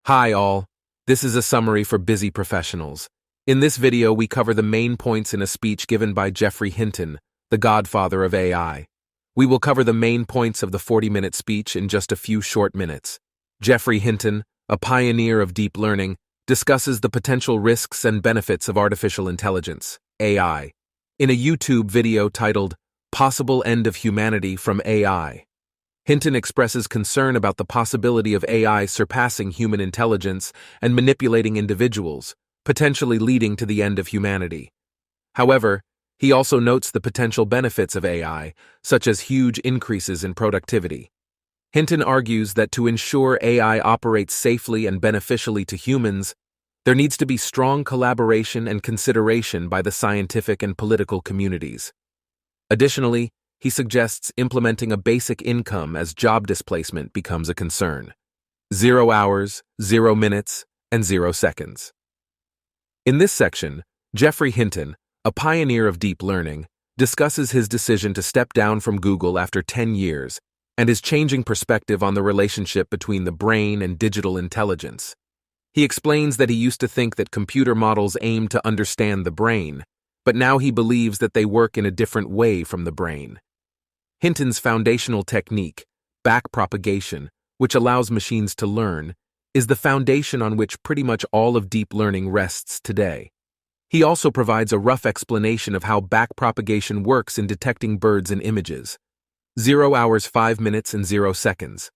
Hi all, this is a summary for busy professionals. In this video we cover the main points in a speech given by Geoffrey Hinton, the godfather of AI. We will cover the main points of the 40-minute speech in just a few short minutes. Geoffrey Hinton, a pioneer of deep learning, discusses the potential risks and benefits of artificial intelligence, AI, in a YouTube video titled, Possible End of Humanity from AI. Hinton expresses concern about the possibility of AI surpassing human intelligence and manipulating individuals, potentially leading to the end of humanity. However, he also notes the potential benefits of AI, such as huge increases in productivity. Hinton argues that to ensure AI operates safely and beneficially to humans, there needs to be strong collaboration and consideration by the scientific and political communities. Additionally, he suggests implementing a basic income as job displacement becomes a concern. 0 hours, 0 minutes, and 0 seconds. In this section, Geoffrey Hinton, a pioneer of deep learning, discusses his decision to step down from Google after 10 years and his changing perspective on the relationship between the brain and digital intelligence. He explains that he used to think that computer models aim to understand the brain, but now he believes that they work in a different way from the brain. Hinton's foundational technique, backpropagation, which allows machines to learn, is the foundation on which pretty much all of deep learning rests today. He also provides a rough explanation of how backpropagation works in detecting birds in images. 0 hours 5 minutes and 0 seconds.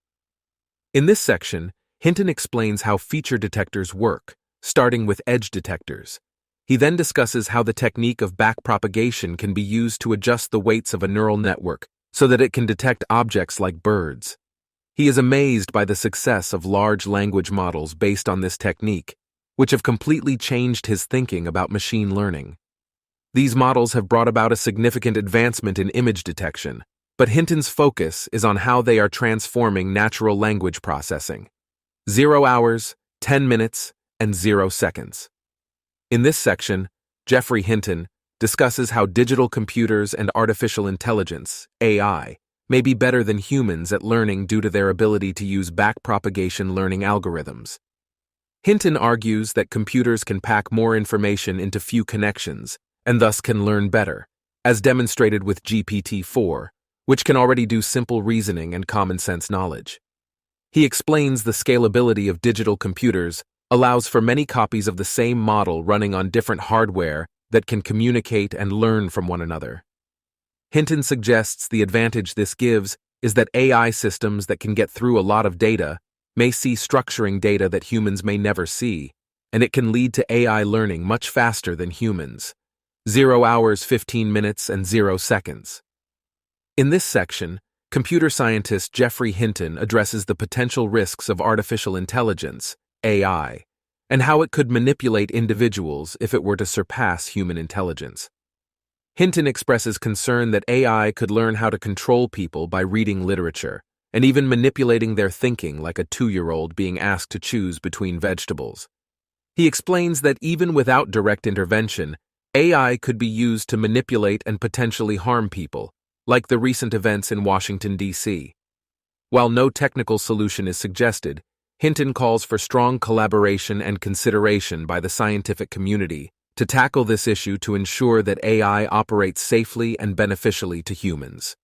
In this section, Hinton explains how feature detectors work, starting with edge detectors. He then discusses how the technique of backpropagation can be used to adjust the weights of a neural network so that it can detect objects like birds. He is amazed by the success of large language models based on this technique, which have completely changed his thinking about machine learning. These models have brought about a significant advancement in image detection, but Hinton's focus is on how they are transforming natural language processing. 0 hours, 10 minutes, and 0 seconds. In this section, Geoffrey Hinton discusses how digital computers and artificial intelligence, AI, may be better than humans at learning due to their ability to use backpropagation learning algorithms. Hinton argues that computers can pack more information into few connections and thus can learn better, as demonstrated with GPT-4, which can already do simple reasoning and common sense knowledge. He explains the scalability of digital computers allows for many copies of the same model running on different hardware that can communicate and learn from one another. Hinton suggests the advantage this gives is that AI systems that can get through a lot of data may see structuring data that humans may never see, and it can lead to AI learning much faster than humans. 0 hours 15 minutes and 0 seconds. In this section, computer scientist Geoffrey Hinton addresses the potential risks of artificial intelligence, AI, and how it could manipulate individuals if it were to surpass human intelligence. Hinton expresses concern that AI could learn how to control people by reading literature, and even manipulating their thinking like a 2-year-old being asked to choose between vegetables. He explains that even without direct intervention, AI could be used to manipulate and potentially harm people, like the recent events in Washington, D.C. While no technical solution is suggested, Hinton calls for strong collaboration and consideration by the scientific community to tackle this issue to ensure that AI operates safely and beneficially to humans.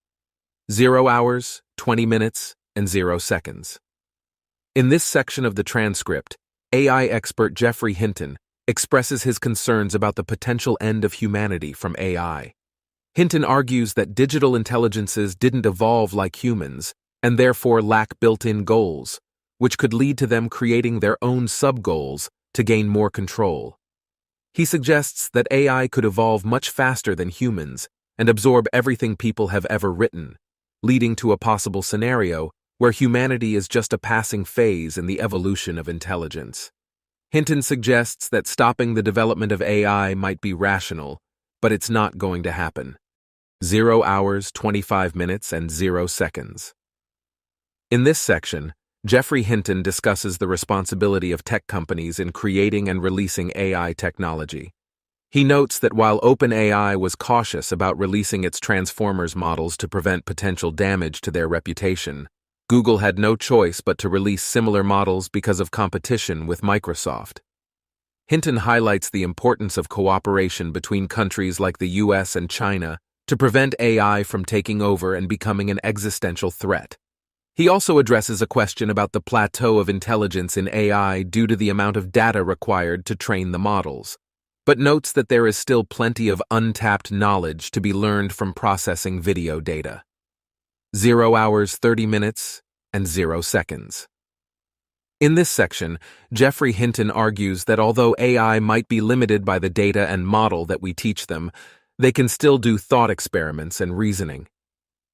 0 hours, 20 minutes, and 0 seconds. In this section of the transcript, AI expert Geoffrey Hinton expresses his concerns about the potential end of humanity from AI. Hinton argues that digital intelligences didn't evolve like humans and therefore lack built-in goals, which could lead to them creating their own sub-goals to gain more control. He suggests that AI could evolve much faster than humans and absorb everything people have ever written, leading to a possible scenario where humanity is just a passing phase in the evolution of intelligence. Hinton suggests that stopping the development of AI might be rational, but it's not going to happen. 0 hours, 25 minutes, and 0 seconds. In this section, Geoffrey Hinton discusses the responsibility of tech companies in creating and releasing AI technology. He notes that while OpenAI was cautious about releasing its Transformers models to prevent potential damage to their reputation, Google had no choice but to release similar models because of competition with Microsoft. Hinton highlights the importance of cooperation between countries like the US and China to prevent AI from taking over and becoming an existential threat. He also addresses a question about the plateau of intelligence in AI due to the amount of data required to train the models, but notes that there is still plenty of untapped knowledge to be learned from processing video data. 0 hours 30 minutes and 0 seconds. In this section, Geoffrey Hinton argues that although AI might be limited by the data and model that we teach them, they can still do thought experiments and reasoning.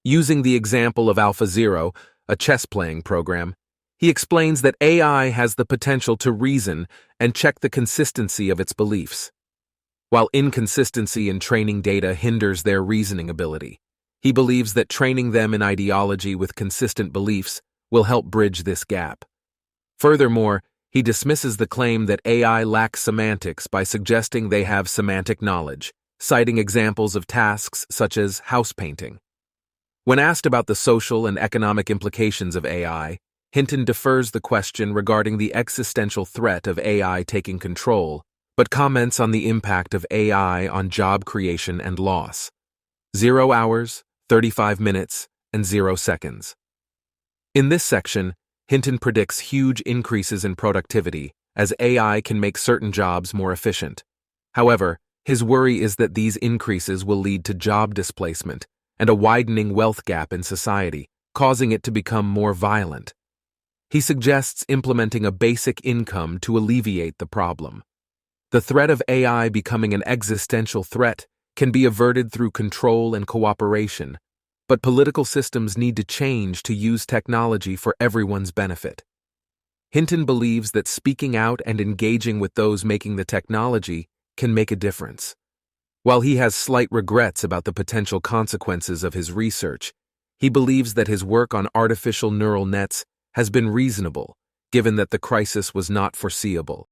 Using the example of AlphaZero, a chess-playing program, he explains that AI has the potential to reason and check the consistency of its beliefs. While inconsistency in training data hinders their reasoning ability, he believes that training them in ideology with consistent beliefs will help bridge this gap. Furthermore, he dismisses the claim that AI lacks semantics by suggesting they have semantic knowledge, citing examples of tasks such as house painting. When asked about the social and economic implications of AI, Hinton defers the question regarding the existential threat of AI taking control, but comments on the impact of AI on job creation and loss. 0 hours, 35 minutes, and 0 seconds. In this section, Hinton predicts huge increases in productivity as AI can make certain jobs more efficient. However, his worry is that these increases will lead to job displacement and a widening wealth gap in society, causing it to become more violent. He suggests implementing a basic income to alleviate the problem. The threat of AI becoming an existential threat can be averted through control and cooperation, but political systems need to change to use technology for everyone's benefit. Hinton believes that speaking out and engaging with those making the technology can make a difference. While he has slight regrets about the potential consequences of his research, he believes that his work on artificial neural nets has been reasonable, given that the crisis was not foreseeable.